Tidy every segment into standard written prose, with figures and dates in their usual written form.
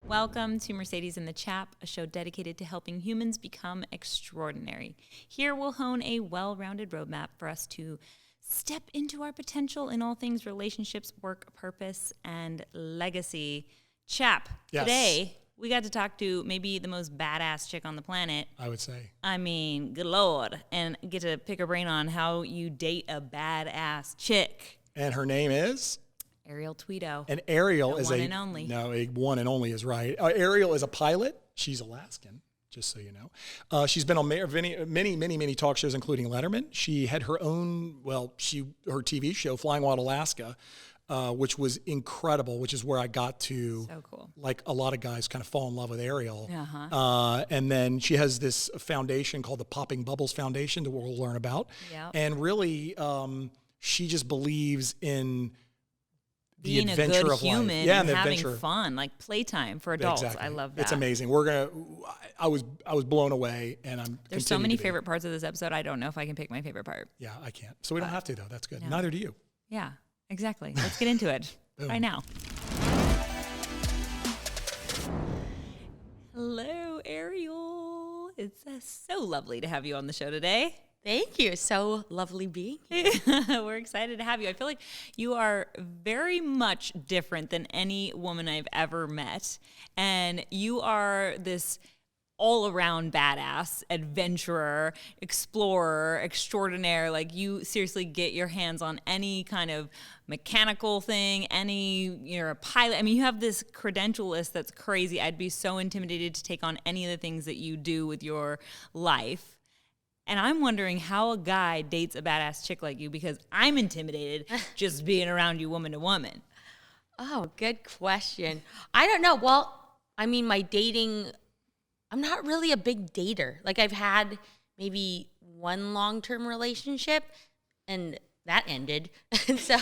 Welcome to Mercedes and the Chap, a show dedicated to helping humans become extraordinary. Here we'll hone a well-rounded roadmap for us to step into our potential in all things relationships, work, purpose, and legacy. Chap, Yes. Today we got to talk to maybe the most badass chick on the planet. I would say. I mean, good Lord. And get to pick her brain on how you date a badass chick. And her name is? Ariel Tweto. And Ariel is one and only. No, a one and only is right. Ariel is a pilot. She's Alaskan, just so you know. She's been on many talk shows, including Letterman. She had her own, her TV show, Flying Wild Alaska, which was incredible, which is where I got to, so cool. Like a lot of guys, kind of fall in love with Ariel. Uh-huh. And then she has this foundation called the Popping Bubbles Foundation that we'll learn about. Yep. And really, she just believes in the being adventure a good of human life. Yeah, and the having adventure. fun, like playtime for adults. Exactly. I love that. It's amazing. I was blown away, and I'm. There's so many favorite parts of this episode. I don't know if I can pick my favorite part. Yeah, I can't. So we don't have to though. That's good. No. Neither do you. Yeah, exactly. Let's get into it right now. Hello, Ariel. It's so lovely to have you on the show today. Thank you. So lovely being here. We're excited to have you. I feel like you are very much different than any woman I've ever met. And you are this all-around badass, adventurer, explorer, extraordinaire. Like, you seriously get your hands on any kind of mechanical thing, you're a pilot. I mean, you have this credential list that's crazy. I'd be so intimidated to take on any of the things that you do with your life. And I'm wondering how a guy dates a badass chick like you, because I'm intimidated just being around you woman to woman. Oh, good question. I don't know. Well, I mean, my dating, I'm not really a big dater. Like, I've had maybe one long-term relationship, and that ended. So,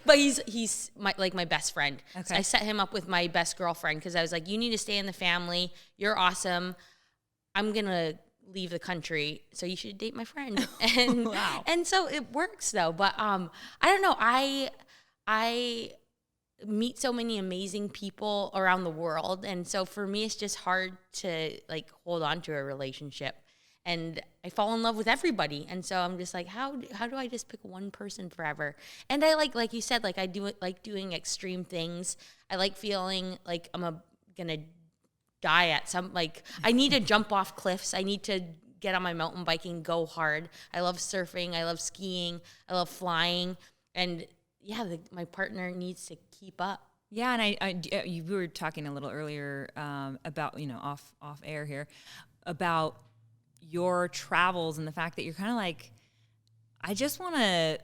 but he's my best friend. Okay. So I set him up with my best girlfriend because I was like, you need to stay in the family. You're awesome. I'm going to leave the country, so you should date my friend. And Wow. And so it works though. But I don't know. I meet so many amazing people around the world, and so for me it's just hard to like hold on to a relationship. And I fall in love with everybody, and so I'm just like, how do I just pick one person forever? And I like you said, like I do like doing extreme things. I like feeling like I'm gonna die at some, like I need to jump off cliffs. I need to get on my mountain bike and go hard. I love surfing. I love skiing. I love flying. And yeah, my partner needs to keep up. Yeah, and you were talking a little earlier about, off air here, about your travels and the fact that you're kind of like, I just want to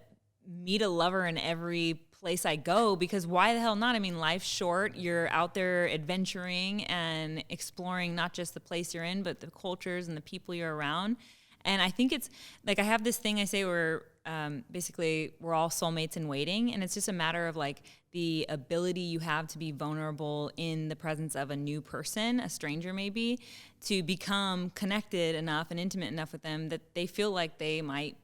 meet a lover in every place I go, because why the hell not? I mean, life's short. You're out there adventuring and exploring not just the place you're in, but the cultures and the people you're around. And I think it's like, I have this thing I say where basically we're all soulmates in waiting, and it's just a matter of like the ability you have to be vulnerable in the presence of a new person, a stranger maybe, to become connected enough and intimate enough with them that they feel like they might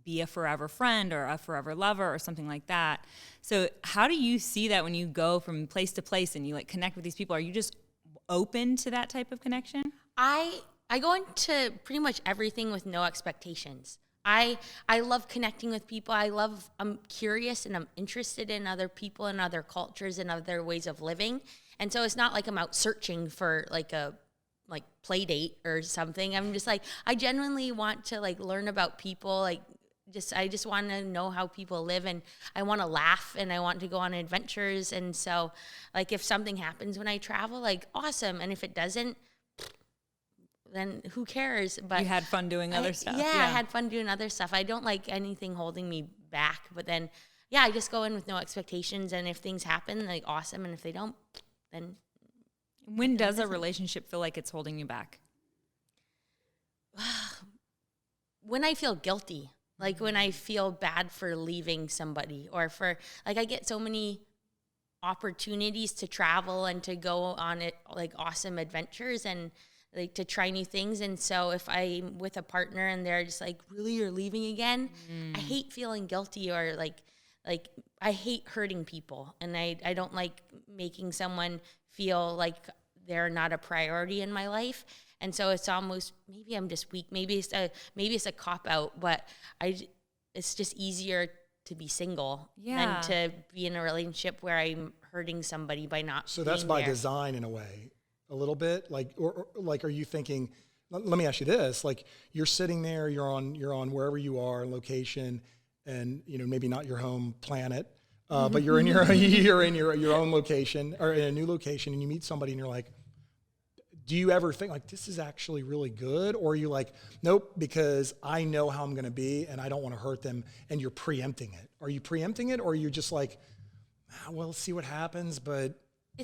be a forever friend or a forever lover or something like that. So how do you see that when you go from place to place and you like connect with these people? Are you just open to that type of connection? I go into pretty much everything with no expectations. I love connecting with people. I'm curious and I'm interested in other people and other cultures and other ways of living. And so it's not like I'm out searching for like a play date or something. I'm just like, I genuinely want to like learn about people. I just want to know how people live, and I want to laugh, and I want to go on adventures. And so like if something happens when I travel, like awesome. And if it doesn't, then who cares? But you had fun doing other stuff. Yeah, I had fun doing other stuff. I don't like anything holding me back. But then, yeah, I just go in with no expectations. And if things happen, like awesome. And if they don't, then. When does a relationship feel like it's holding you back? When I feel guilty. Like when I feel bad for leaving somebody, or for, like, I get so many opportunities to travel and to go on it, like awesome adventures and like to try new things. And so if I'm with a partner and they're just like, really, you're leaving again? I hate feeling guilty, or like I hate hurting people. And I don't like making someone feel like they're not a priority in my life. And so it's almost, maybe I'm just weak. Maybe it's a cop out, but it's just easier to be single than to be in a relationship where I'm hurting somebody by not. So that's by design in a way, a little bit. Like, or like, are you thinking? Let me ask you this: like, you're sitting there, you're on wherever you are, location, and maybe not your home planet, but you're in your own location or in a new location, and you meet somebody, and you're like, do you ever think like this is actually really good? Or are you like, nope, because I know how I'm going to be and I don't want to hurt them, and you're preempting it? Are you preempting it, or are you just like, well, let's see what happens, but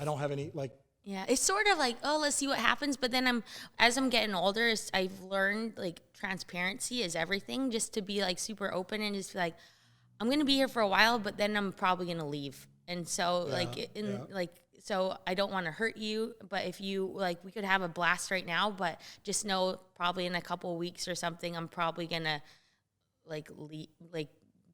I don't have any like. Yeah, it's sort of like, oh, let's see what happens. But then as I'm getting older, I've learned like transparency is everything, just to be like super open and just be like, I'm going to be here for a while, but then I'm probably going to leave. And so so I don't want to hurt you, but if you like, we could have a blast right now, but just know probably in a couple of weeks or something, I'm probably going to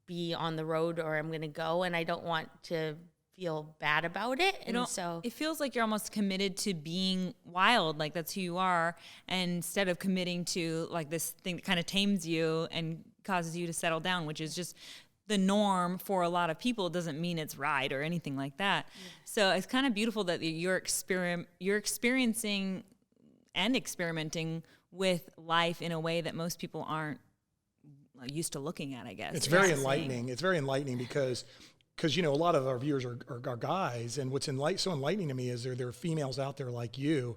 be on the road, or I'm going to go, and I don't want to feel bad about it. And so it feels like you're almost committed to being wild, like that's who you are, and instead of committing to like this thing that kind of tames you and causes you to settle down, which is just the norm for a lot of people. It doesn't mean it's right or anything like that. Yeah. So it's kind of beautiful that you're experiencing and experimenting with life in a way that most people aren't used to looking at, I guess. It's very enlightening. It's very enlightening because a lot of our viewers are guys, and what's so enlightening to me is there are females out there like you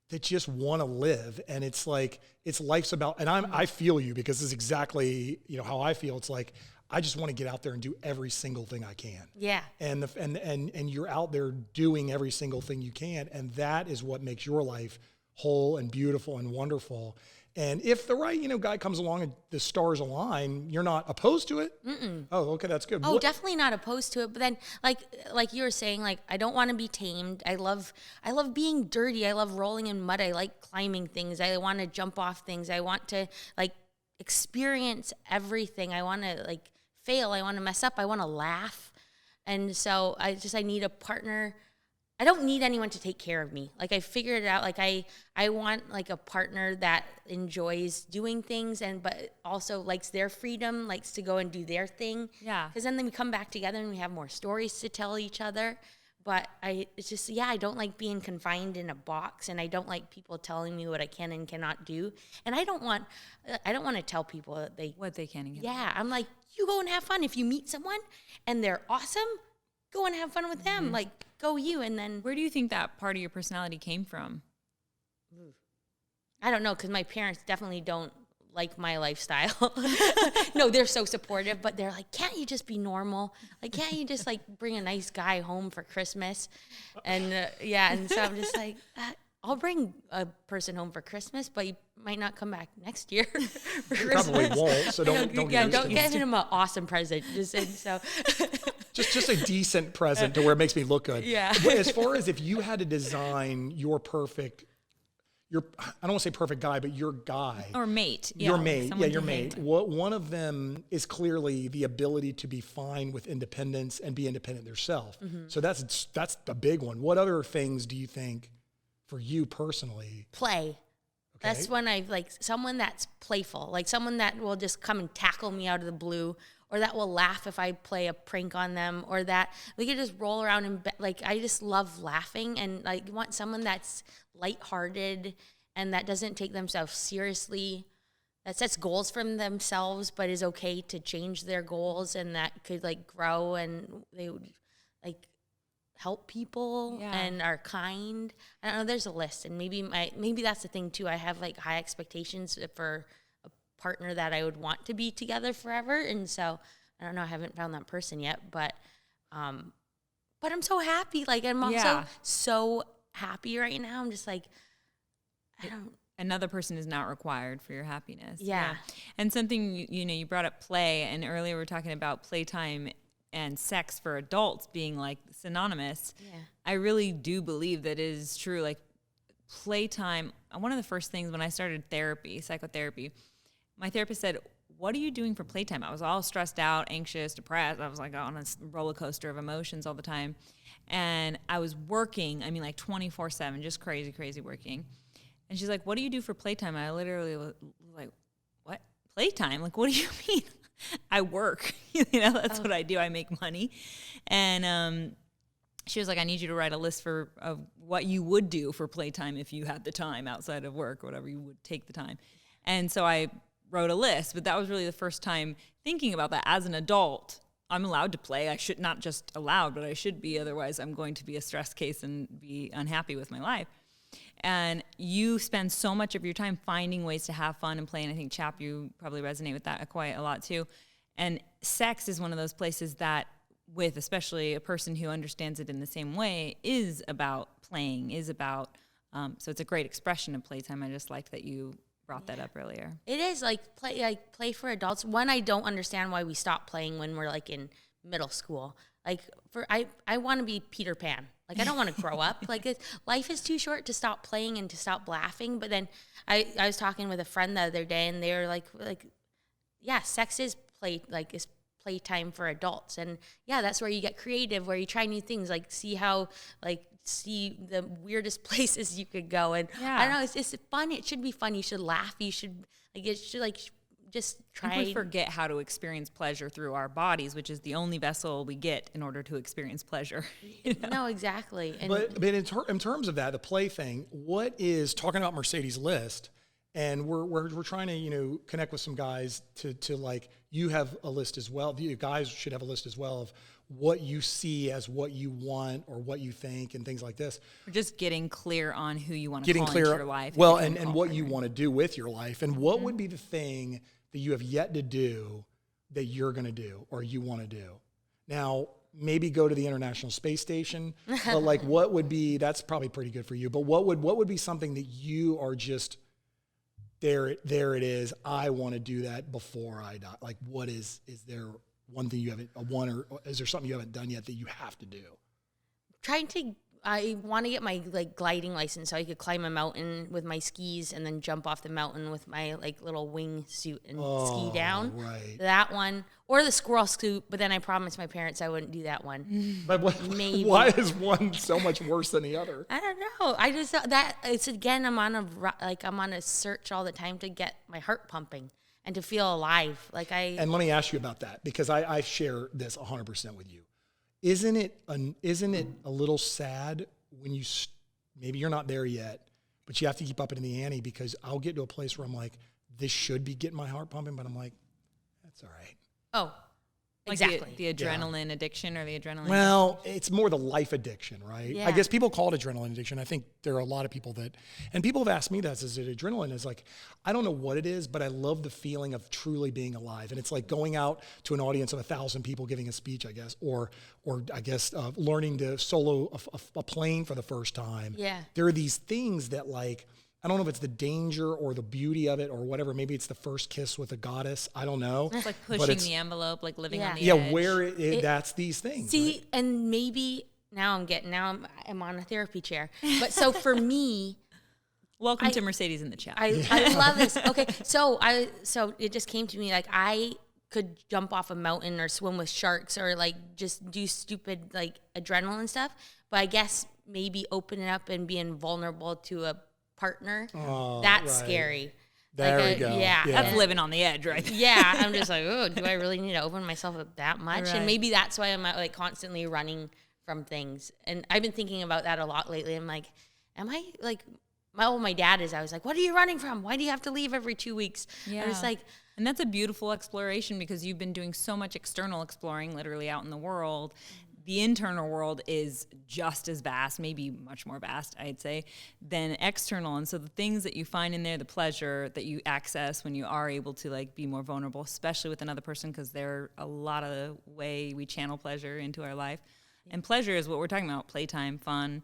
that just want to live, and it's like life's about. And I feel you, because this is exactly how I feel. It's like I just want to get out there and do every single thing I can. Yeah. And you're out there doing every single thing you can, and that is what makes your life whole and beautiful and wonderful. And if the right, guy comes along and the stars align, you're not opposed to it? Mm-mm. Oh, okay, that's good. Oh, definitely not opposed to it. But then, like you were saying, like, I don't want to be tamed. I love being dirty. I love rolling in mud. I like climbing things. I want to jump off things. I want to, like, experience everything. I want to, like, fail. I want to mess up. I want to laugh. And so I need a partner. I don't need anyone to take care of me. Like, I figured it out. Like, I want like a partner that enjoys doing things but also likes their freedom, likes to go and do their thing. Yeah. Because then we come back together and we have more stories to tell each other. But I don't like being confined in a box, and I don't like people telling me what I can and cannot do. And I don't want to tell people what they can and cannot. Yeah, I'm like, you go and have fun. If you meet someone and they're awesome, go and have fun with them. Mm-hmm. Like, go you. And then, where do you think that part of your personality came from? I don't know, because my parents definitely don't like my lifestyle. No, they're so supportive, but they're like, can't you just be normal? Like, can't you just like bring a nice guy home for Christmas? And and so I'm just like, I'll bring a person home for Christmas, but he might not come back next year. Probably won't. So don't get him an awesome present. Just a decent present to where it makes me look good. Yeah. As far as if you had to design your I don't want to say perfect guy, but your guy. Or mate. Your mate. Yeah, your mate. One of them is clearly the ability to be fine with independence and be independent themselves. Mm-hmm. So that's the big one. What other things do you think for you personally? Play. Okay. That's when I like someone that's playful, like someone that will just come and tackle me out of the blue, or that will laugh if I play a prank on them, or that we could just roll around and like, I just love laughing, and like want someone that's lighthearted and that doesn't take themselves seriously, that sets goals for themselves but is okay to change their goals, and that could like grow, and they would like help people and are kind. I don't know, there's a list, and maybe that's the thing too. I have like high expectations for a partner that I would want to be together forever, and so I don't know, I haven't found that person yet, but I'm so happy. Like, I'm also so happy right now. I'm just like, another person is not required for your happiness. Yeah. And something, you brought up play, and earlier we were talking about playtime and sex for adults being like synonymous. Yeah. I really do believe that is true. Like, playtime, one of the first things when I started psychotherapy, my therapist said, what are you doing for playtime? I was all stressed out, anxious, depressed. I was like on a roller coaster of emotions all the time. And I was working, I mean, like 24/7, just crazy working. And she's like, what do you do for playtime? I literally was like, what? Playtime? Like, what do you mean? I work. That's what I do. I make money. And she was like, I need you to write a list of what you would do for playtime if you had the time outside of work or whatever, you would take the time. And so I wrote a list, but that was really the first time thinking about that. As an adult, I'm allowed to play. I should, not just allowed, but I should be. Otherwise, I'm going to be a stress case and be unhappy with my life. And you spend so much of your time finding ways to have fun and play. And I think, Chap, you probably resonate with that quite a lot too. And sex is one of those places that, with especially a person who understands it in the same way, is about playing, is about, so it's a great expression of playtime. I just liked that you brought that up earlier. It is play for adults. One, I don't understand why we stop playing when we're like in middle school. Like I want to be Peter Pan. Like I don't want to grow up. Like life is too short to stop playing and to stop laughing. But then I was talking with a friend the other day, and they were like, yeah, sex is playtime for adults. And yeah, that's where you get creative, where you try new things, like see the weirdest places you could go. And I don't know, it's fun. It should be fun. You should laugh. You should just try. I think we forget how to experience pleasure through our bodies, which is the only vessel we get in order to experience pleasure. No, exactly. And but in terms of that, the play thing, what is, talking about Mercedes' list, and we're trying to connect with some guys to like, you have a list as well. You guys should have a list as well of what you see as what you want or what you think and things like this. We're just getting clear on who you want to call into your life. Well, and what you want to do with your life, and what would be the thing that you have yet to do that you're going to do or you want to do. Now, maybe go to the International Space Station, but like what would be, that's probably pretty good for you, but what would be something that you are just, there it is, I want to do that before I die? Like what is there one thing you haven't, or is there something you haven't done yet that you have to do? I want to get my gliding license so I could climb a mountain with my skis and then jump off the mountain with my little wing suit and ski down. Right. That one, or the squirrel scoop. But then I promised my parents I wouldn't do that one. But why is one so much worse than the other? I don't know. I just that it's again. I'm on a search all the time to get my heart pumping and to feel alive. And let me ask you about that, because I share this 100% with you. Isn't it a little sad when maybe you're not there yet, but you have to keep up in the ante? Because I'll get to a place where I'm like, this should be getting my heart pumping, but I'm like, that's all right. Oh, Like exactly. The adrenaline addiction or the adrenaline. Well, it's more the life addiction, right? Yeah. I guess people call it adrenaline addiction. I think there are a lot of people that, and people have asked me that, is it adrenaline? Is like, I don't know what it is, but I love the feeling of truly being alive. And it's like going out to an audience of 1,000 people giving a speech, I guess, or I guess learning to solo a plane for the first time. Yeah. There are these things that like, I don't know if it's the danger or the beauty of it or whatever. Maybe it's the first kiss with a goddess. I don't know. It's like pushing the envelope, like living on the edge. Yeah, where that's these things. See, right? and maybe now I'm on a therapy chair. But so for me, welcome to Mercedes in the chat. I love this. Okay, so it just came to me, like I could jump off a mountain or swim with sharks or like just do stupid like adrenaline stuff. But I guess maybe opening up and being vulnerable to a partner, that's scary. There we go. Yeah. That's living on the edge, right? Yeah, I'm just like, oh, do I really need to open myself up that much? Right. And maybe that's why I'm like constantly running from things. And I've been thinking about that a lot lately. I'm like, am I like, my dad is, I was like, what are you running from? Why do you have to leave every 2 weeks? Yeah. I was like, and that's a beautiful exploration because you've been doing so much external exploring literally out in the world. The internal world is just as vast, maybe much more vast, I'd say, than external. And so the things that you find in there, the pleasure that you access when you are able to like be more vulnerable, especially with another person, because they're a lot of the way we channel pleasure into our life. And pleasure is what we're talking about, playtime, fun,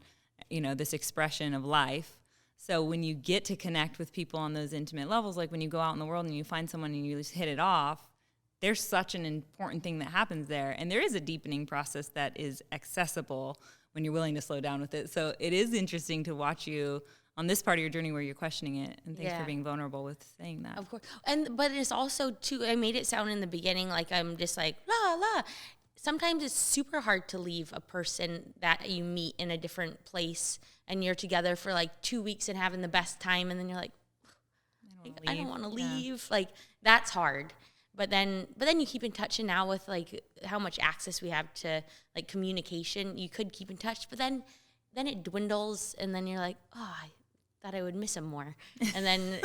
this expression of life. So when you get to connect with people on those intimate levels, like when you go out in the world and you find someone and you just hit it off, there's such an important thing that happens there. And there is a deepening process that is accessible when you're willing to slow down with it. So it is interesting to watch you on this part of your journey where you're questioning it. And thanks for being vulnerable with saying that. Of course. But it's also too, I made it sound in the beginning like I'm just like, la, la. sometimes it's super hard to leave a person that you meet in a different place and you're together for like 2 weeks and having the best time. And then you're like, I don't want to leave. Like, that's hard. But then you keep in touch, and now with like how much access we have to like communication, you could keep in touch, but then it dwindles, and then you're like, oh, I thought I would miss him more. And then,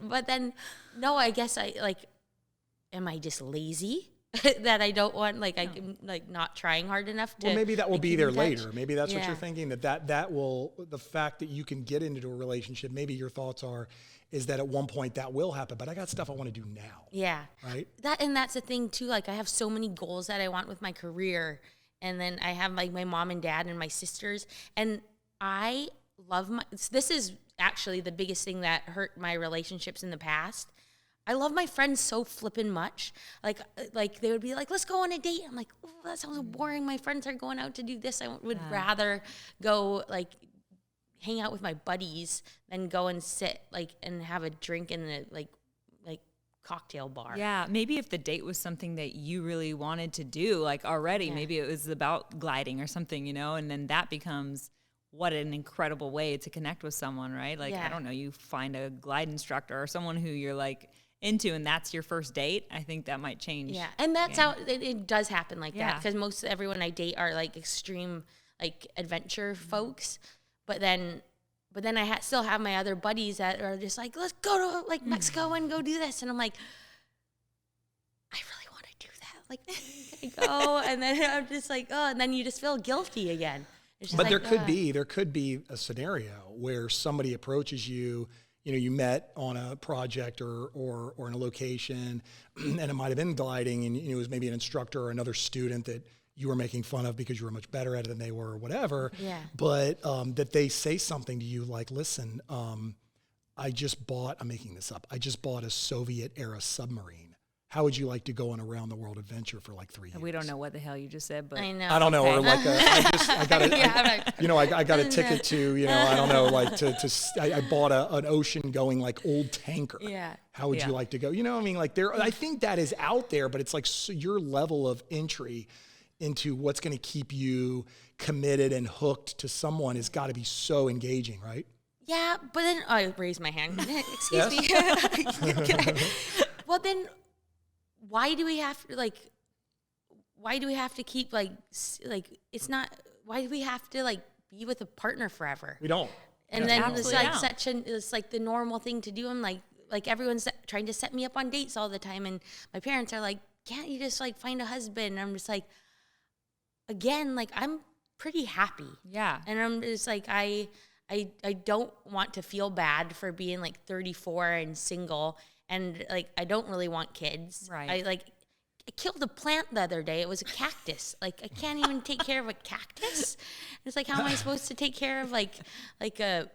but then, no, I guess am I just lazy that I don't want, like, I'm like not trying hard enough to. Well, maybe that will like, be there later. Maybe that's what Yeah. you're thinking, that will, the fact that you can get into a relationship, maybe your thoughts is that at one point that will happen, but I got stuff I want to do now. Yeah. Right. That's the thing too. Like, I have so many goals that I want with my career. And then I have like my mom and dad and my sisters, and I love this is actually the biggest thing that hurt my relationships in the past. I love my friends so flippin' much. Like they would be like, let's go on a date. I'm like, oh, that sounds so boring. My friends are going out to do this. I would rather go like hang out with my buddies than go and sit like and have a drink in the like cocktail bar. Yeah, maybe if the date was something that you really wanted to do, like already, maybe it was about gliding or something, and then that becomes what an incredible way to connect with someone, right? Like, I don't know, you find a glide instructor or someone who you're like into, and that's your first date. I think that might change. Yeah, and that's how it does happen like that, because everyone I date are like extreme like adventure folks, but then I still have my other buddies that are just like, let's go to like Mexico and go do this. And I'm like, I really want to do that. Like, can I go? And then I'm just like, oh, and then you just feel guilty again. But like, there could be a scenario where somebody approaches you, you met on a project or in a location, and it might have been gliding, and it was maybe an instructor or another student that you were making fun of because you were much better at it than they were or whatever. Yeah. But that they say something to you like, listen, I'm making this up. I just bought a Soviet era submarine. How would you like to go on a round the world adventure for like 3 years? We don't know what the hell you just said, but I know. I don't know. Okay. Or like I got a ticket to, I don't know, like I bought an ocean going like old tanker. Yeah. How would you like to go? I think that is out there, but it's like your level of entry into what's going to keep you committed and hooked to someone has got to be so engaging, right? Yeah, but then I raised my hand. Excuse me. Well, then why do we have to keep it's not, why do we have to like be with a partner forever? We don't. And then it's like it's like the normal thing to do. I'm like everyone's trying to set me up on dates all the time, and my parents are like, can't you just like find a husband? And I'm just like, again, like I'm pretty happy. Yeah. And I'm just like, I don't want to feel bad for being like 34 and single, and like I don't really want kids. Right. I killed a plant the other day. It was a cactus. Like I can't even take care of a cactus. It's like, how am I supposed to take care of like a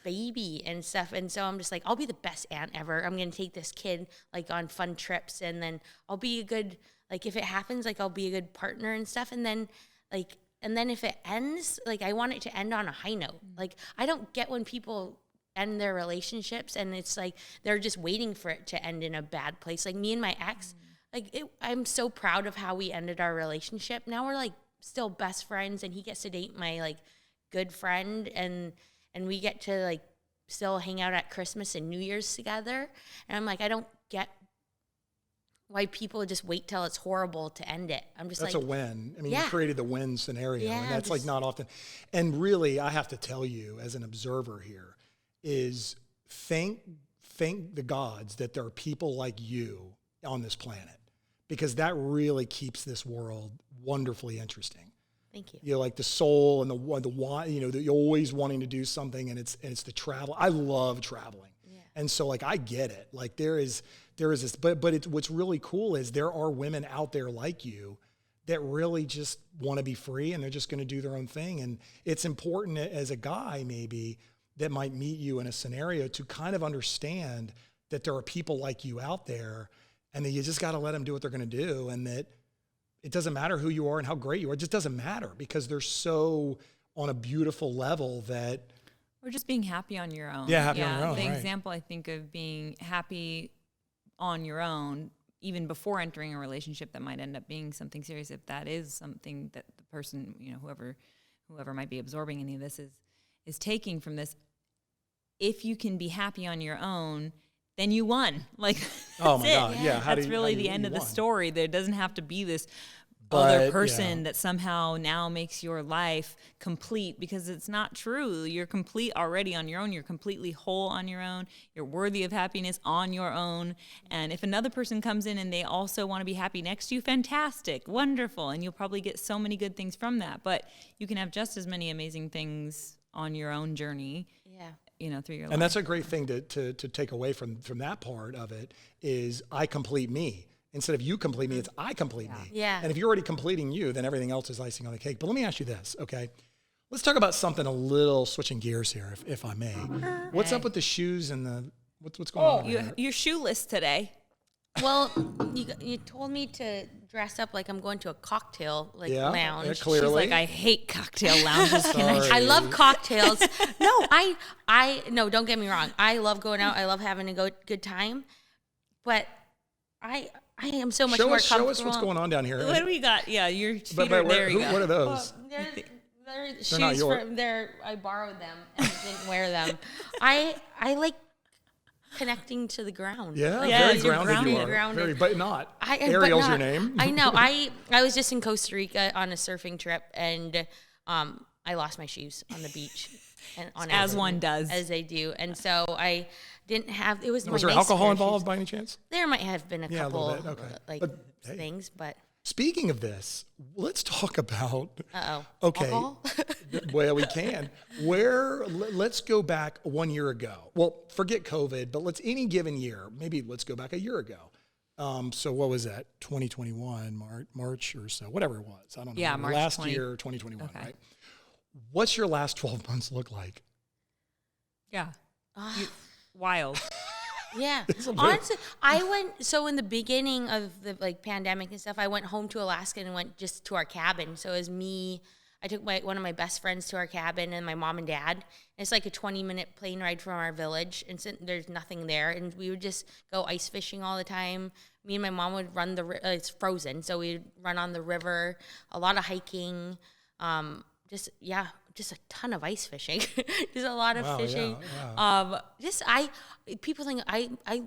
baby and stuff? And so I'm just like, I'll be the best aunt ever. I'm gonna take this kid like on fun trips, and then I'll be a good, like if it happens, like I'll be a good partner and stuff. And then if it ends, like I want it to end on a high note. Like I don't get when people end their relationships and it's like they're just waiting for it to end in a bad place. Like me and my ex, I'm so proud of how we ended our relationship. Now we're like still best friends, and he gets to date my like good friend, and we get to like still hang out at Christmas and New Year's together. And I'm like, I don't get why people just wait till it's horrible to end it. I'm just that's like, a win. I mean, you created the win scenario, and that's like not often. And really, I have to tell you, as an observer here, is thank the gods that there are people like you on this planet, because that really keeps this world wonderfully interesting. Thank you. Like the soul and the you're always wanting to do something, and it's the travel. I love traveling. Yeah. And so like I get it. Like there is this, but what's really cool is there are women out there like you that really just want to be free, and they're just going to do their own thing. And it's important as a guy maybe that might meet you in a scenario to kind of understand that there are people like you out there, and that you just got to let them do what they're going to do, and that it doesn't matter who you are and how great you are. It just doesn't matter, because they're so on a beautiful level that... Or just being happy on your own. Yeah, happy on your own, The right. example I think of being happy on your own even before entering a relationship that might end up being something serious, if that is something that the person, whoever might be absorbing any of this is taking from this, if you can be happy on your own, then you won. Like, oh my God, yeah. That's really the end of the story. There doesn't have to be this other person that somehow now makes your life complete, because it's not true. You're complete already on your own. You're completely whole on your own. You're worthy of happiness on your own. And if another person comes in and they also want to be happy next to you, fantastic, wonderful. And you'll probably get so many good things from that. But you can have just as many amazing things on your own journey. Yeah. Through your life. And that's a great thing to take away from that part of it is I complete me. Instead of you complete me, it's I complete me. Yeah. And if you're already completing you, then everything else is icing on the cake. But let me ask you this, okay? Let's talk about something a little switching gears here, if I may. What's up with the shoes and the what's going on? You're shoeless today. Well, you told me to dress up like I'm going to a cocktail lounge. Yeah, clearly. She's like, I hate cocktail lounges. I love cocktails. No, no, don't get me wrong. I love going out. I love having a good time. But I am so much more comfortable. Show us what's going on down here. What do we got? Yeah, your feet but there. What are those? They're shoes from there. I borrowed them and didn't wear them. I like connecting to the ground. Yeah, like, very grounded you are. Grounded. Very, but not. Ariel's your name. I know. I was just in Costa Rica on a surfing trip, and I lost my shoes on the beach. And as one does. As they do. And so I didn't have, it was my there alcohol involved by any chance? There might have been a couple Okay. things, but. Speaking of this, let's talk about. Okay. Alcohol? Well, we can. Let's go back 1 year ago. Well, forget COVID, but any given year, maybe let's go back a year ago. So what was that? 2021, March or so, whatever it was. I don't know. Yeah, March last year, 2021, okay. Right? What's your last 12 months look like? Yeah. Wild. Yeah. Honestly, so in the beginning of the pandemic and stuff, I went home to Alaskan and went just to our cabin. So it was me, I took one of my best friends to our cabin and my mom and dad. And it's like a 20-minute plane ride from our village. And so there's nothing there. And we would just go ice fishing all the time. Me and my mom would run it's frozen. So we'd run on the river, a lot of hiking, just a ton of ice fishing. Just a lot of fishing. Yeah. People think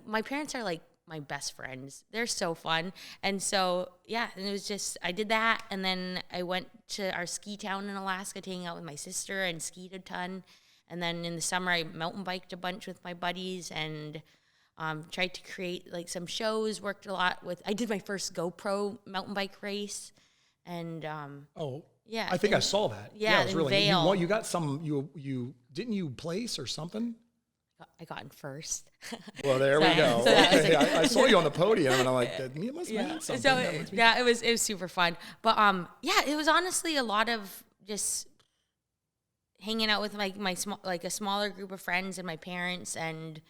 my parents are like my best friends. They're so fun. And so, yeah, and it was just, I did that. And then I went to our ski town in Alaska to hang out with my sister and skied a ton. And then in the summer, I mountain biked a bunch with my buddies and tried to create some shows, worked a lot I did my first GoPro mountain bike race. And, yeah, I think I saw that. Yeah, it was really. Vail. You got some. You didn't you place or something? I got in first. Well, there we go. I saw you on the podium, and I'm like, it must mean something. So it was super fun. But it was honestly a lot of just hanging out with a smaller group of friends and my parents, and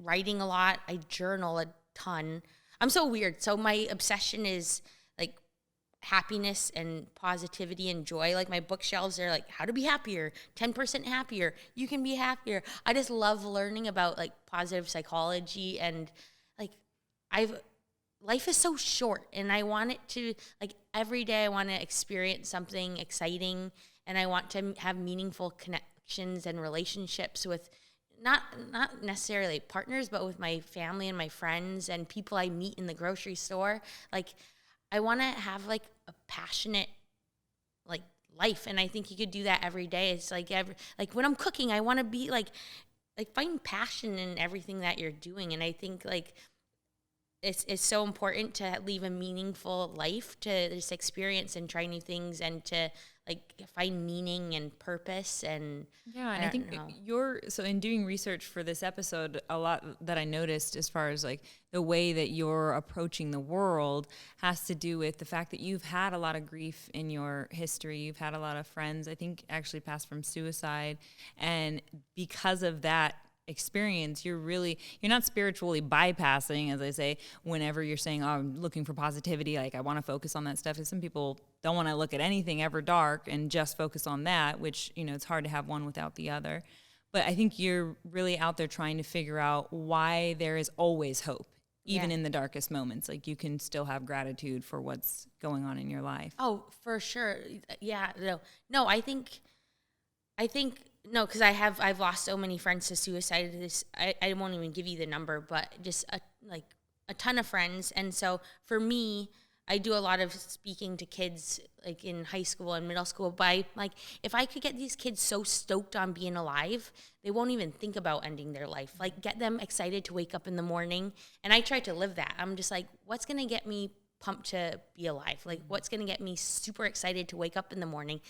writing a lot. I journal a ton. I'm so weird. So my obsession is happiness and positivity and joy. Like my bookshelves are how to be happier, 10% happier, you can be happier. I just love learning about positive psychology and life is so short and I want it to every day I want to experience something exciting and I want to have meaningful connections and relationships with not necessarily partners, but with my family and my friends and people I meet in the grocery store. I want to have a passionate life, and I think you could do that every day. It's when I'm cooking, I want to be find passion in everything that you're doing, and I think it's so important to leave a meaningful life, to just experience and try new things, and to find meaning and purpose. And I think so in doing research for this episode, a lot that I noticed as far as the way that you're approaching the world has to do with the fact that you've had a lot of grief in your history. You've had a lot of friends, I think, actually passed from suicide, and because of that experience, you're not spiritually bypassing, as I say, whenever you're saying, oh, I'm looking for positivity, I want to focus on that stuff. And some people don't want to look at anything ever dark and just focus on that, which, it's hard to have one without the other. But I think you're really out there trying to figure out why there is always hope even in the darkest moments. Like you can still have gratitude for what's going on in your life. Oh, for sure. Yeah. No, I think no, because I've lost so many friends to suicide. I won't even give you the number, but just a ton of friends. And so for me, I do a lot of speaking to kids like in high school and middle school. But if I could get these kids so stoked on being alive, they won't even think about ending their life. Like get them excited to wake up in the morning. And I try to live that. I'm just like, what's going to get me pumped to be alive? Like what's going to get me super excited to wake up in the morning?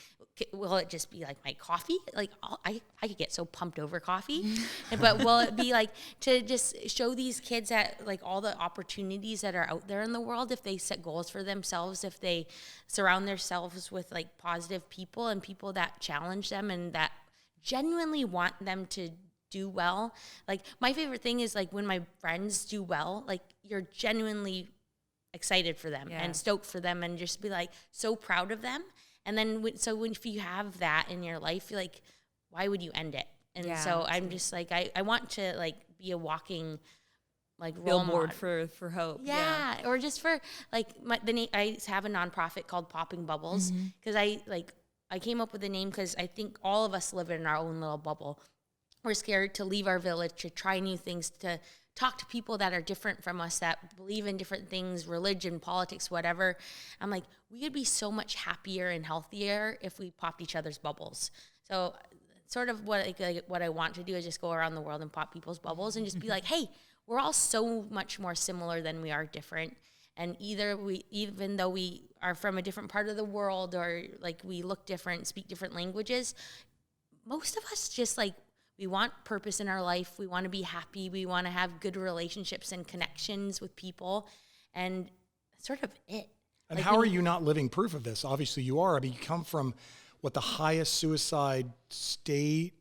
Will it just be like my coffee? Like I could get so pumped over coffee, but will it be like to just show these kids that like all the opportunities that are out there in the world, if they set goals for themselves, if they surround themselves with like positive people and people that challenge them and that genuinely want them to do well. Like my favorite thing is like when my friends do well, like you're genuinely excited for them and stoked for them and just be like so proud of them. And then, if you have that in your life, you're like, why would you end it? And so absolutely. I'm just like, I want to like be a walking like billboard for hope. Yeah. Or just for like I have a nonprofit called Popping Bubbles because I came up with the name because I think all of us live in our own little bubble. We're scared to leave our village, to try new things, to talk to people that are different from us, that believe in different things, religion, politics, whatever. I'm like, we would be so much happier and healthier if we popped each other's bubbles. So sort of what I want to do is just go around the world and pop people's bubbles and just be like, hey, we're all so much more similar than we are different. And even though we are from a different part of the world or like we look different, speak different languages, most of us just like, we want purpose in our life. We want to be happy. We want to have good relationships and connections with people. And that's sort of it. And like how are you not living proof of this? Obviously you are. I mean, you come from the highest suicide state.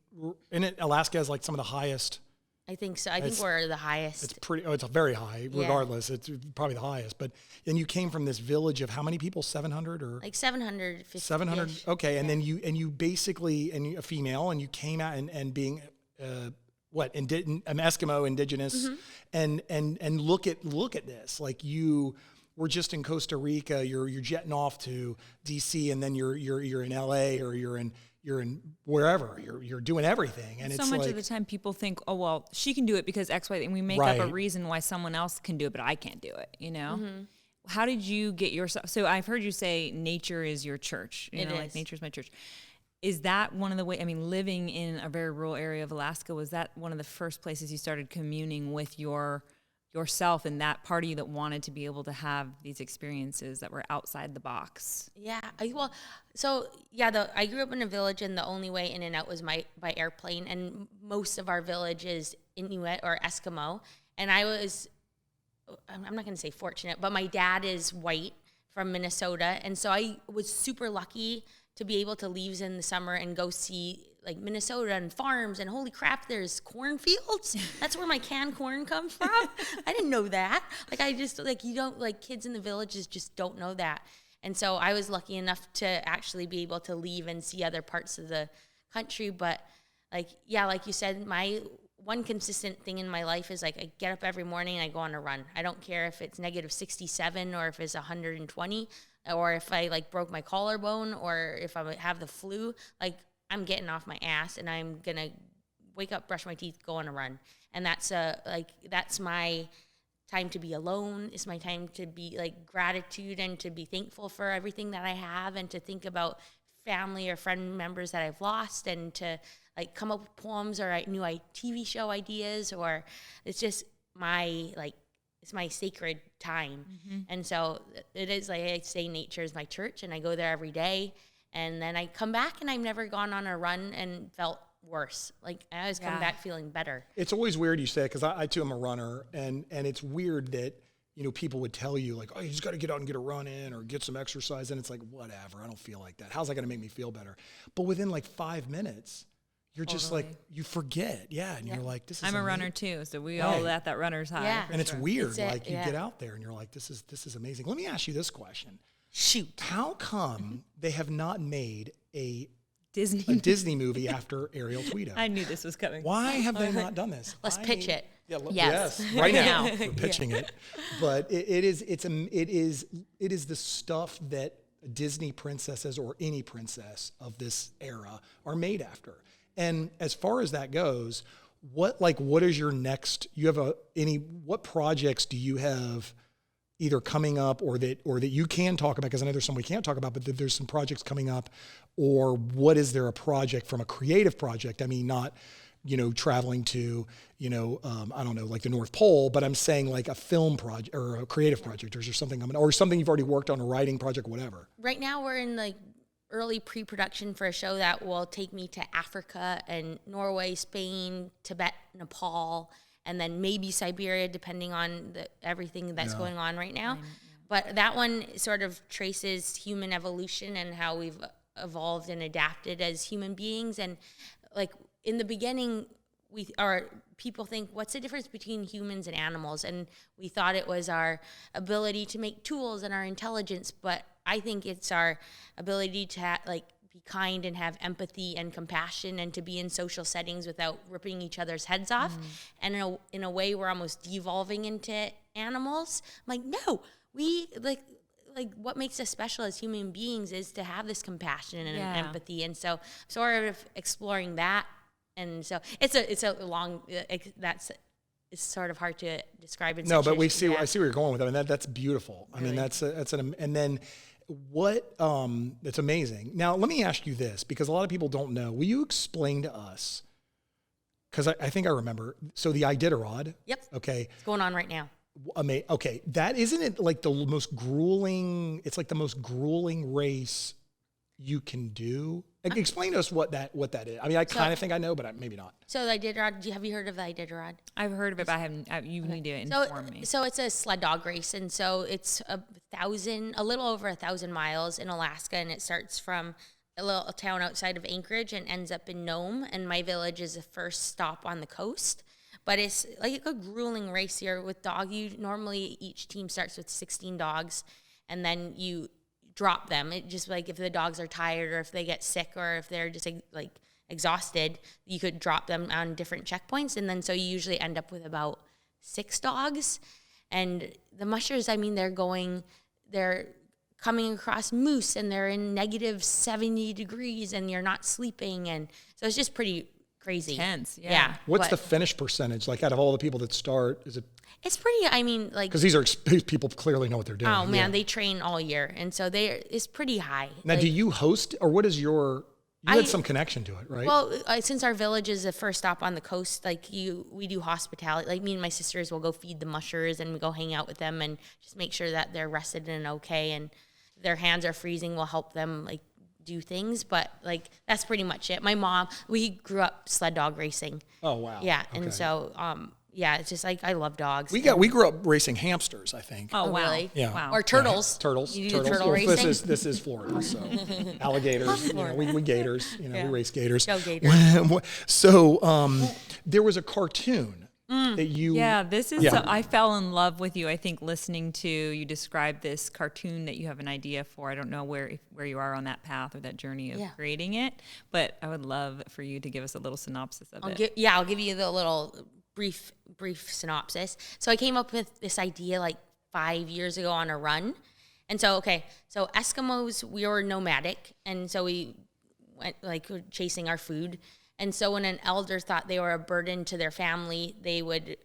In it, Alaska has like some of the highest. I think so. I think we're the highest. It's very high regardless. It's probably the highest. But then you came from this village of how many people? 700 or? Like 750. 700. Okay. And then you basically, and a female, and you came out and being, an Eskimo indigenous and look at this. Like you were just in Costa Rica, you're jetting off to DC and then you're in LA or you're in wherever, you're doing everything. And so it's much like, of the time people think, oh, well, she can do it because X, Y, and we make up a reason why someone else can do it, but I can't do it, you know? Mm-hmm. How did you get yourself? So I've heard you say nature is your church, like nature's my church. Is that one of the ways, living in a very rural area of Alaska, was that one of the first places you started communing with yourself and that part of you that wanted to be able to have these experiences that were outside the box? Yeah. I grew up in a village and the only way in and out was by airplane. And most of our village is Inuit or Eskimo. And I'm not going to say fortunate, but my dad is white from Minnesota. And so I was super lucky to be able to leave in the summer and go see like Minnesota and farms, and holy crap, there's cornfields. That's where my canned corn comes from. I didn't know that. Like I just you don't kids in the villages just don't know that. And so I was lucky enough to actually be able to leave and see other parts of the country. But like you said, my one consistent thing in my life is I get up every morning and I go on a run. I don't care if it's negative 67 or if it's 120 or if I broke my collarbone or if I have the flu. I'm getting off my ass and I'm going to wake up, brush my teeth, go on a run. And that's that's my time to be alone. It's my time to be gratitude and to be thankful for everything that I have and to think about family or friend members that I've lost and to come up with poems or new TV show ideas, or it's just my it's my sacred time. Mm-hmm. And so it is I say nature is my church and I go there every day. And then I come back and I've never gone on a run and felt worse. I always come back feeling better. It's always weird you say it because I too am a runner. And it's weird that, people would tell you oh, you just got to get out and get a run in or get some exercise. And it's whatever, I don't feel like that. How's that going to make me feel better? But within 5 minutes, you're just you forget. Yeah. And you're this is I'm a runner too. So we all at that runner's high. Yeah. And it's weird. You get out there and you're this is amazing. Let me ask you this question. Shoot. How come they have not made a Disney movie after Ariel Tweto. I knew this was coming. Why have they not done this? Let's pitch it. Yeah, Yes. yes, right now we're pitching it. But it is the stuff that Disney princesses or any princess of this era are made after. And as far as that goes, what is your next? You have what projects do you have either coming up or that you can talk about? Because I know there's some we can't talk about, but there's some projects coming up. Or what is there a project from a creative project? I mean, not traveling to I don't know, like the North Pole, but I'm saying like a film project or a creative project, or is there something or something you've already worked on, a writing project, whatever? Right now we're in like early pre-production for a show that will take me to Africa and Norway, Spain, Tibet, Nepal, and then maybe Siberia, depending on everything that's going on right now. But that one sort of traces human evolution and how we've evolved and adapted as human beings. And like in the beginning, people think, what's the difference between humans and animals? And we thought it was our ability to make tools and our intelligence, but I think it's our ability to be kind and have empathy and compassion and to be in social settings without ripping each other's heads off. And in a way, we're almost devolving into animals. I'm like, no, we like what makes us special as human beings is to have this compassion and empathy. And so sort of exploring that. And so it's a long, it's sort of hard to describe. No, but I see where you're going with it. I mean, that's beautiful. I mean, and then what, it's amazing. Now, let me ask you this, because a lot of people don't know. Will you explain to us, because I think I remember, so the Iditarod. Yep. Okay. It's going on right now. Okay. That isn't it like the most grueling, it's like the most grueling race you can do? Explain to us what that is. I mean, I kind of think I know, but maybe not. So the Iditarod, have you heard of the Iditarod? I've heard of it, but I haven't. You need to inform me. So it's a sled dog race, and so it's a little over 1,000 miles in Alaska, and it starts from a little town outside of Anchorage and ends up in Nome, and my village is the first stop on the coast. But it's like a grueling race here with dog. Normally each team starts with 16 dogs, and then you drop them. It just like if the dogs are tired or if they get sick or if they're just like exhausted, you could drop them on different checkpoints. And then so you usually end up with about 6 dogs. And the mushers, I mean, they're coming across moose and they're in negative 70 degrees and you're not sleeping. And so it's just pretty crazy. Tense, yeah. What's the finish percentage? Like out of all the people that start, is it? It's pretty, I mean, like... Because these people clearly know what they're doing. Oh, man, they train all year. And so it's pretty high. Now, do you host, or what is you had some connection to it, right? Well, since our village is the first stop on the coast, we do hospitality. Like me and my sisters will go feed the mushers and we go hang out with them and just make sure that they're rested and okay. And if their hands are freezing, we'll help them, do things. But, that's pretty much it. My mom, we grew up sled dog racing. Oh, wow. Yeah, okay. and so... yeah, it's just I love dogs. We grew up racing hamsters, I think. Oh, wow. Really? Yeah. Wow. Or turtles. Yeah. Turtles. You do turtles. turtle racing? This is Florida, so alligators. We gators. We race gators. Go gators. So there was a cartoon that you. Yeah, this is. I fell in love with you. I think listening to you describe this cartoon that you have an idea for. I don't know where you are on that path or that journey of creating it, but I would love for you to give us a little synopsis of it. I'll give you the little brief synopsis. So I came up with this idea 5 years ago on a run. And so Eskimos, we were nomadic. And so we went chasing our food. And so when an elder thought they were a burden to their family, they would,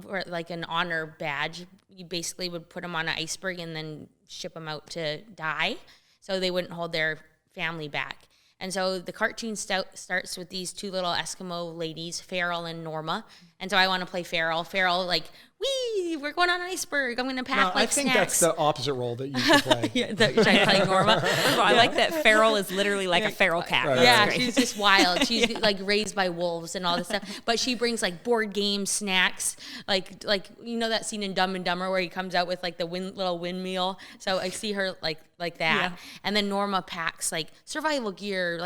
or an honor badge, you basically would put them on an iceberg and then ship them out to die. So they wouldn't hold their family back. And so the cartoon starts with these 2 little Eskimo ladies, Farrell and Norma. And so I want to play Farrell. Farrell, we're going on an iceberg. I'm going to pack I think snacks. that's the opposite role that you should play. Should I play Norma? I like that Farrell is literally like a feral cat. Right. Yeah, she's just wild. She's raised by wolves and all this stuff. But she brings board games, snacks, like that scene in Dumb and Dumber where he comes out with the little windmill. So I see her like that. Yeah. And then Norma packs survival gear,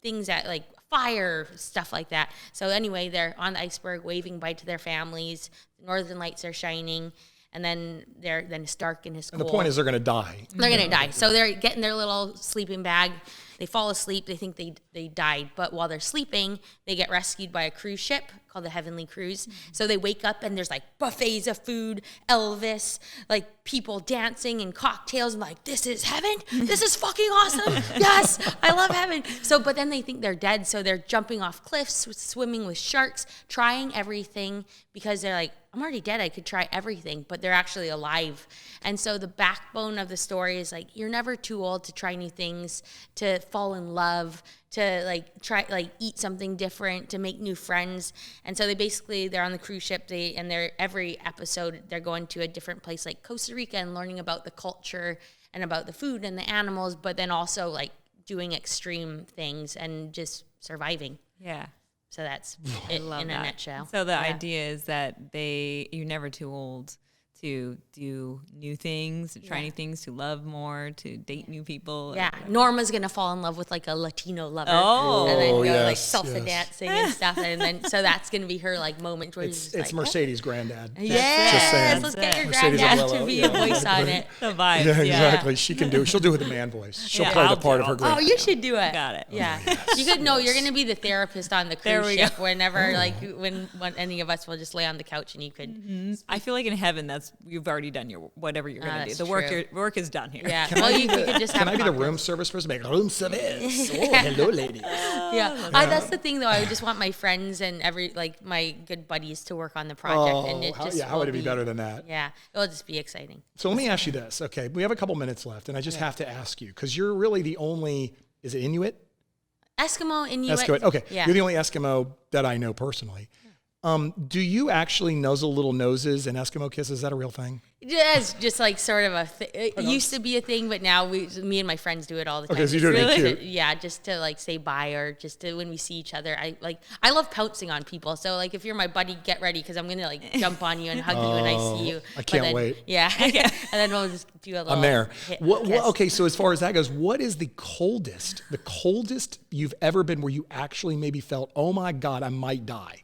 things that fire, stuff like that. So anyway, they're on the iceberg waving bye to their families. The northern lights are shining. and then it's dark and it's cold. And the point is they're going to die. They're going to die. So they're getting their little sleeping bag. They fall asleep. They think they died. But while they're sleeping, they get rescued by a cruise ship called the Heavenly Cruise. So they wake up and there's like buffets of food, Elvis, like people dancing and cocktails and like, this is heaven. This is fucking awesome. Yes, I love heaven. So, but then they think they're dead. So they're jumping off cliffs, swimming with sharks, trying everything because they're like, I'm already dead. I could try everything, but they're actually alive. And so the backbone of the story is like, you're never too old to try new things, to fall in love, to like try, like eat something different, to make new friends. And so they're on the cruise ship. Every episode, they're going to a different place like Costa Rica and learning about the culture and about the food and the animals, but then also like doing extreme things and just surviving. Yeah. So that's it in a nutshell. So the idea is that you're never too old to do new things, to try new things, to love more, to date new people. Yeah. Norma's going to fall in love with like a Latino lover. Oh, and then go yes, like salsa dancing and stuff. And then, so that's going to be her like moment where It's like, Mercedes' granddad. yes, let's get your Mercedes granddad Aguilera, to be a voice on it. the vibes. Yeah, exactly. She'll do it with the man voice. She'll play the part of her Oh, granddad. you should do it. Got it. Yeah. You could, you're going to be the therapist on the There cruise we ship whenever, like, when any of us will just lay on the couch and you could. I feel like in heaven, you've already done whatever you're going to do. The work is done here. Yeah. Well, you could just have Can I be the cocktails. room service person? Make room service. Oh, hello, ladies. Yeah. That's the thing, though. I just want my friends and my good buddies to work on the project. And it just how would it be better than that? Yeah. It'll just be exciting. So let me ask you this. Okay, we have a couple minutes left, and I just have to ask you, because you're really the only, is it Inuit? Eskimo, Inuit. Eskimo. Okay, Yeah. you're the only Eskimo that I know personally. Do you actually nuzzle little noses and Eskimo kisses? Is that a real thing? Yeah, it's just like sort of a thing. It used to be a thing, but now me and my friends do it all the time. Okay, so you do it Just cute. Yeah, just to like say bye or just to when we see each other. I love pouncing on people. So like if you're my buddy, get ready because I'm gonna like jump on you and hug you when I see you. I can't wait. Yeah, and then we'll just do a little. I'm there. kiss. Okay, so as far as that goes, what is the coldest you've ever been where you actually maybe felt, oh my God, I might die?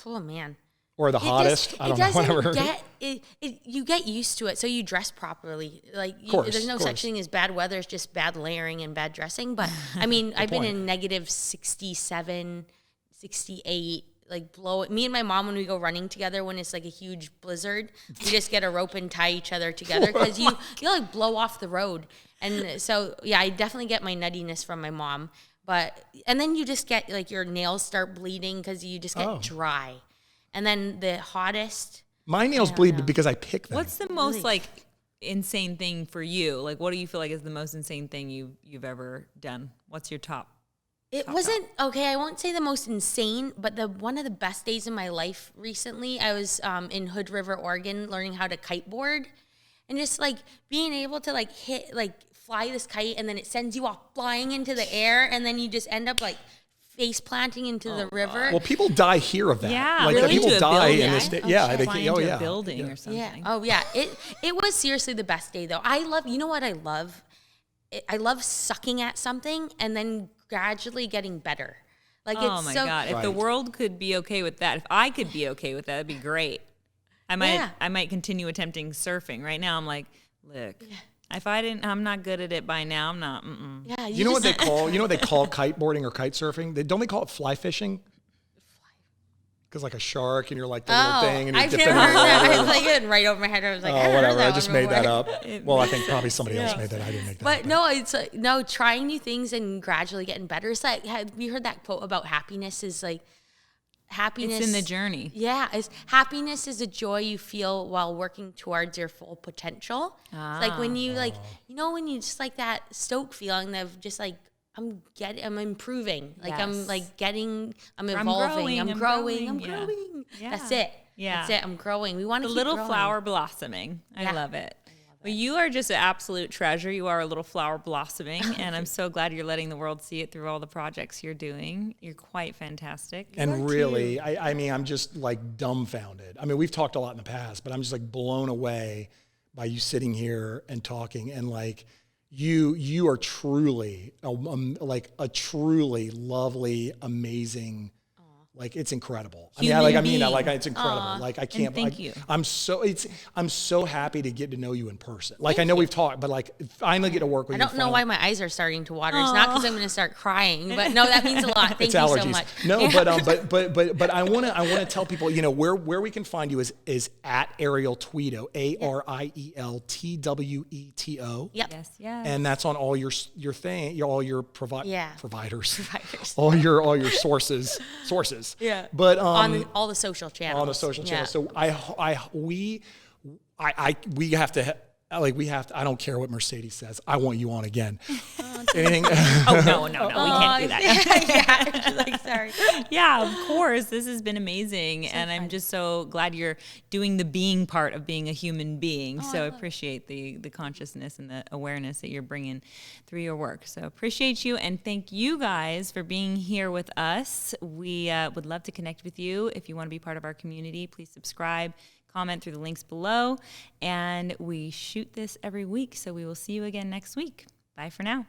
Oh man. Or the hottest? I don't know, whatever. You get used to it, so you dress properly. Like, there's no such thing as bad weather. It's just bad layering and bad dressing. But, I mean, I've been in negative 67, 68, like blow. Me and my mom, when we go running together, when it's like a huge blizzard, we just get a rope and tie each other together because you like blow off the road. And so, yeah, I definitely get my nuttiness from my mom. And then you just get, like, your nails start bleeding because you just get dry. And then the hottest. My nails bleed because I pick them. What's the most like insane thing for you? Like, what do you feel like is the most insane thing you've ever done? What's your top? It wasn't okay. I won't say the most insane, but one of the best days in my life recently. I was in Hood River, Oregon, learning how to kiteboard, and just like being able to like fly this kite, and then it sends you off flying into the air, and then you just end up like face planting into the river. Well, people die here of that. Yeah, like really? people Into a die building? in this. Fly into a building or something. Yeah. Oh yeah. It was seriously the best day though. I love. You know what I love? I love sucking at something and then gradually getting better. Like oh my God! If the world could be okay with that, if I could be okay with that, that'd be great. I might continue attempting surfing. Right now, I'm like, look. Yeah. If I'm not good at it by now. I'm not. Yeah, you know what they call kiteboarding or kite surfing? Don't they call it fly fishing? Because like a shark and you're like the little thing and you're dipping in. I was like it right over my head. I was like, whatever. I just made that up. Well, I think probably somebody else made that. I didn't make that. But no, it's trying new things and gradually getting better. It's like, have you heard that quote about happiness? Is like. Happiness. It's in the journey. Yeah. Happiness is a joy you feel while working towards your full potential. It's like when you when you just like that stoke feeling of just like, I'm improving. Like I'm evolving. I'm growing. Yeah. That's it. Yeah. That's it. I'm growing. We want to keep little growing. flower blossoming. I love it. Well, you are just an absolute treasure. You are a little flower blossoming, and I'm so glad you're letting the world see it through all the projects you're doing. You're quite fantastic. And really, I mean, I'm just like dumbfounded. I mean, we've talked a lot in the past, but I'm just like blown away by you sitting here and talking, and like you are truly like a truly lovely, amazing Like it's incredible. Human I mean that. being. Like it's incredible. Like I can't. thank you. I'm so happy to get to know you in person. Like I know we've talked, but like finally get to work with I you. don't know why my eyes are starting to water. It's not because I'm going to start crying, but no, that means a lot. Thank It's you allergies. so much. No, but I want to tell people, you know, where we can find you is at Ariel Tweto, Ariel Tweto. Yep. Yes, yes. And that's on all your providers, Providers. all your sources. Yeah. But On all the social channels. on the social channels. So we have to. Like I don't care what Mercedes says. I want you on again. Anything? Oh no, we can't do that. Yeah. Like, sorry. Yeah, of course. This has been amazing, and I'm just so glad you're doing the being part of being a human being. So I appreciate the consciousness and the awareness that you're bringing through your work. So appreciate you, and thank you guys for being here with us. We would love to connect with you. If you want to be part of our community, please subscribe. Comment through the links below, and we shoot this every week, so we will see you again next week. Bye for now.